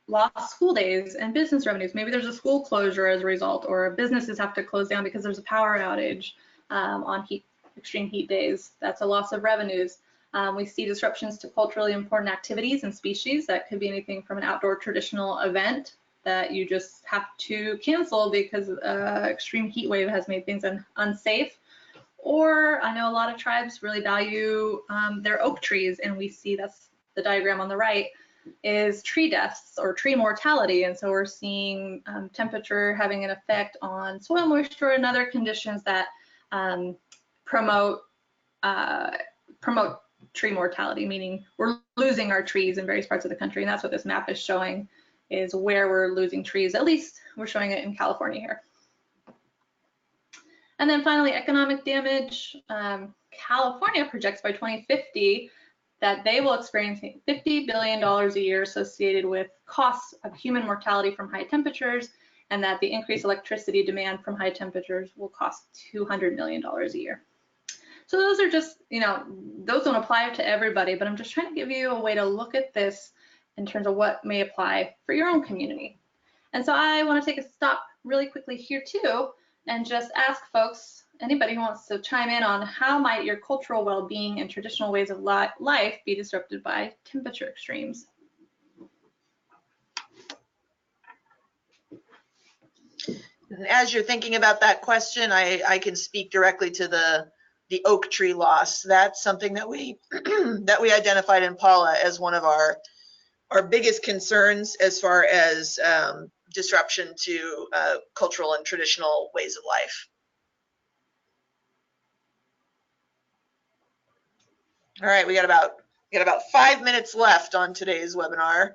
A: lost school days and business revenues. Maybe there's a school closure as a result, or businesses have to close down because there's a power outage on extreme heat days. That's a loss of revenues. We see disruptions to culturally important activities and species. That could be anything from an outdoor traditional event that you just have to cancel because extreme heat wave has made things unsafe. Or I know a lot of tribes really value their oak trees, and we see, that's the diagram on the right, is tree deaths or tree mortality. And so we're seeing temperature having an effect on soil moisture and other conditions that promote tree mortality, meaning we're losing our trees in various parts of the country. And that's what this map is showing, is where we're losing trees. At least we're showing it in California here. And then finally, economic damage. California projects by 2050 that they will experience $50 billion a year associated with costs of human mortality from high temperatures, and that the increased electricity demand from high temperatures will cost $200 million a year. So those are just, you know, those don't apply to everybody, but I'm just trying to give you a way to look at this in terms of what may apply for your own community. And so I want to take a stop really quickly here too, and just ask folks, anybody who wants to chime in on how might your cultural well-being and traditional ways of life be disrupted by temperature extremes?
B: As you're thinking about that question, I can speak directly to the oak tree loss. That's something that we that we identified in Paula as one of our biggest concerns as far as disruption to cultural and traditional ways of life. All right, we got about 5 minutes left on today's webinar.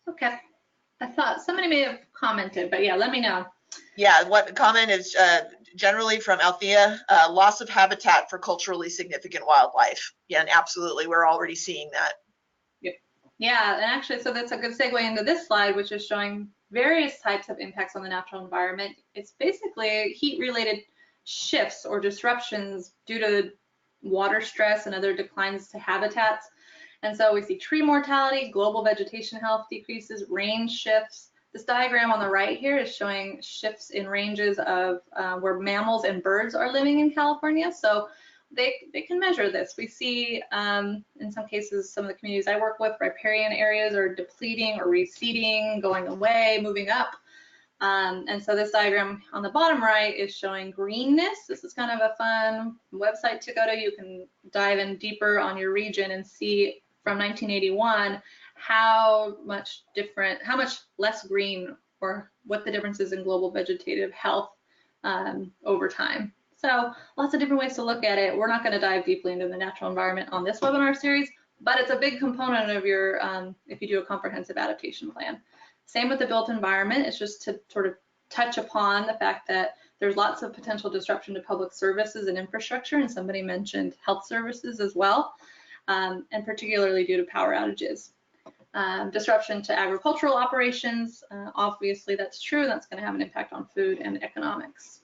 A: Okay, I thought somebody may have commented, but yeah, let me know.
B: Yeah, what the comment is generally from Althea, loss of habitat for culturally significant wildlife. Yeah, and absolutely, we're already seeing that.
A: Yeah, and actually, so that's a good segue into this slide, which is showing various types of impacts on the natural environment. It's basically heat-related shifts or disruptions due to water stress and other declines to habitats. And so we see tree mortality, global vegetation health decreases, range shifts, This diagram on the right here is showing shifts in ranges of where mammals and birds are living in California. So they can measure this. We see in some cases, some of the communities I work with, riparian areas are depleting or receding, going away, moving up. And so this diagram on the bottom right is showing greenness. This is kind of a fun website to go to. You can dive in deeper on your region and see from 1981 how much less green, or what the difference is in global vegetative health over time. So lots of different ways to look at it. We're not going to dive deeply into the natural environment on this webinar series, but it's a big component of your, if you do a comprehensive adaptation plan. Same with the built environment. It's just to sort of touch upon the fact that there's lots of potential disruption to public services and infrastructure, and somebody mentioned health services as well, and particularly due to power outages. Disruption to agricultural operations, obviously that's true. That's going to have an impact on food and economics.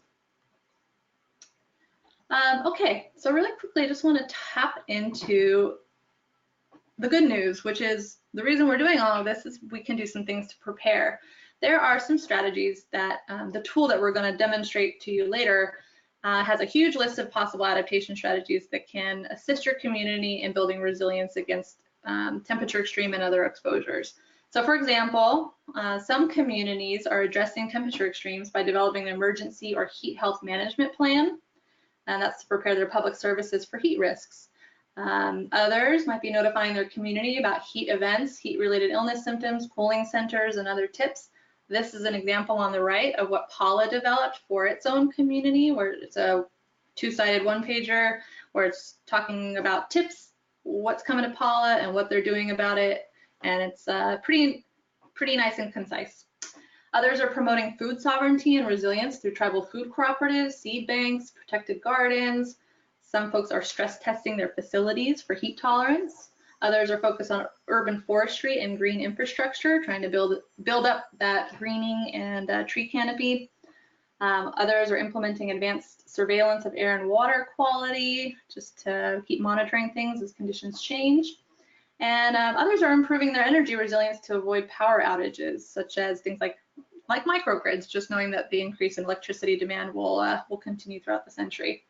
A: Okay, so really quickly, I just want to tap into the good news, which is the reason we're doing all of this is we can do some things to prepare. There are some strategies that the tool that we're going to demonstrate to you later has a huge list of possible adaptation strategies that can assist your community in building resilience against temperature extreme and other exposures. So for example, some communities are addressing temperature extremes by developing an emergency or heat health management plan, and that's to prepare their public services for heat risks. Others might be notifying their community about heat events, heat-related illness symptoms, cooling centers, and other tips. This is an example on the right of what Paula developed for its own community, where it's a two-sided one-pager where it's talking about tips, what's coming to Paula, and what they're doing about it. And it's pretty nice and concise. Others are promoting food sovereignty and resilience through tribal food cooperatives, seed banks, protected gardens. Some folks are stress testing their facilities for heat tolerance. Others are focused on urban forestry and green infrastructure, trying to build up that greening and tree canopy. Others are implementing advanced surveillance of air and water quality, just to keep monitoring things as conditions change. And others are improving their energy resilience to avoid power outages, such as things like microgrids, just knowing that the increase in electricity demand will continue throughout the century.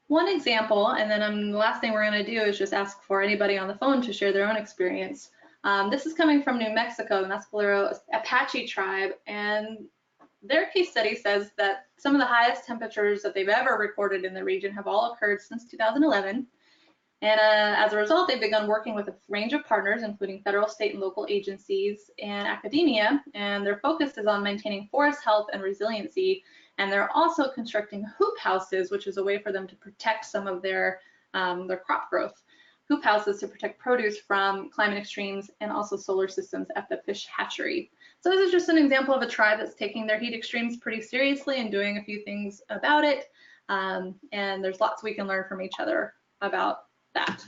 A: One example, and then the last thing we're going to do is just ask for anybody on the phone to share their own experience. This is coming from New Mexico, the Mescalero Apache tribe, and their case study says that some of the highest temperatures that they've ever recorded in the region have all occurred since 2011. And as a result, they've begun working with a range of partners, including federal, state, and local agencies and academia, and their focus is on maintaining forest health and resiliency. And they're also constructing hoop houses, which is a way for them to protect some of their crop growth. Hoop houses to protect produce from climate extremes, and also solar systems at the fish hatchery. So this is just an example of a tribe that's taking their heat extremes pretty seriously and doing a few things about it. And there's lots we can learn from each other about that.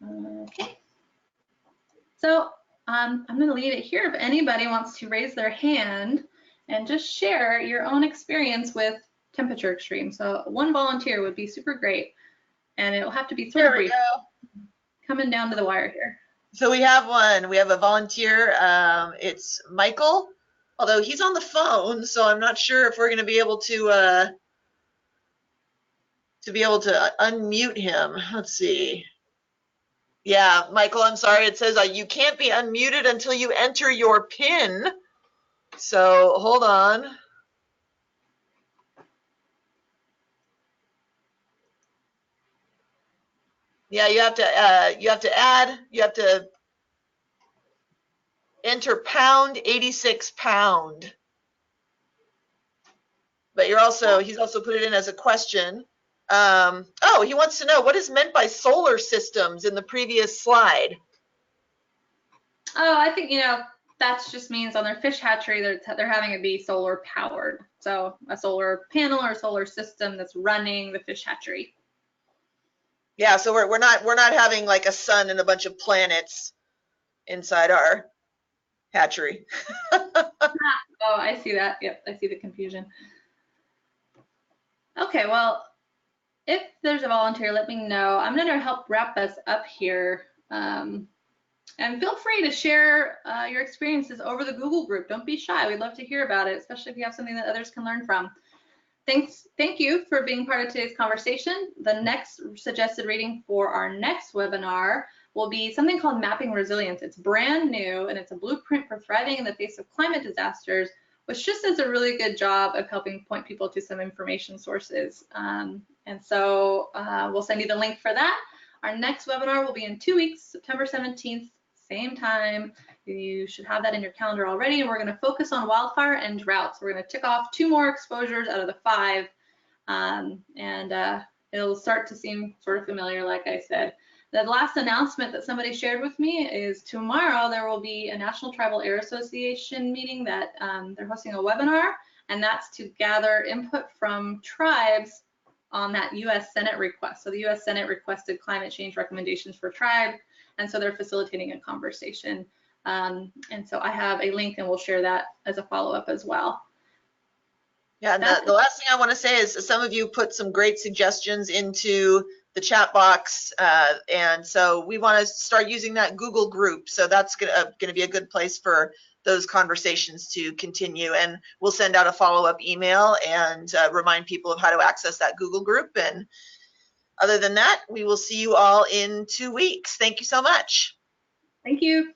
A: Okay. So I'm going to leave it here if anybody wants to raise their hand and just share your own experience with temperature extremes. So one volunteer would be super great, and it'll have to be sort of brief. Coming down to the wire here.
B: So we have one. We have a volunteer. It's Michael, although he's on the phone, so I'm not sure if we're going to be able to unmute him. Let's see. Yeah, Michael, I'm sorry. It says you can't be unmuted until you enter your PIN. So hold on. Yeah, you have to enter #86#. But he's also put it in as a question. Oh, he wants to know what is meant by solar systems in the previous slide.
A: Oh, I think, that just means on their fish hatchery, they're having it be solar powered. So a solar panel or solar system that's running the fish hatchery.
B: Yeah, so we're not having like a sun and a bunch of planets inside our hatchery.
A: Oh, I see that. Yep, I see the confusion. Okay, well, if there's a volunteer, let me know. I'm going to help wrap us up here. And feel free to share your experiences over the Google group. Don't be shy. We'd love to hear about it, especially if you have something that others can learn from. Thank you for being part of today's conversation. The next suggested reading for our next webinar will be something called Mapping Resilience. It's brand new, and it's a blueprint for thriving in the face of climate disasters, which just does a really good job of helping point people to some information sources. And so we'll send you the link for that. Our next webinar will be in 2 weeks, September 17th, same time. You should have that in your calendar already. And we're going to focus on wildfire and droughts. We're going to tick off 2 more exposures out of the 5. It'll start to seem sort of familiar, like I said. The last announcement that somebody shared with me is tomorrow there will be a National Tribal Air Association meeting that they're hosting a webinar, and that's to gather input from tribes on that U.S. Senate request. So the U.S. Senate requested climate change recommendations for tribes, and so they're facilitating a conversation. And so I have a link, and we'll share that as a follow-up as well.
B: Yeah, and the last thing I want to say is some of you put some great suggestions into the chat box, and so we want to start using that Google group. So that's going to be a good place for those conversations to continue, and we'll send out a follow-up email and remind people of how to access that Google group. And other than that, we will see you all in 2 weeks. Thank you so much.
A: Thank you.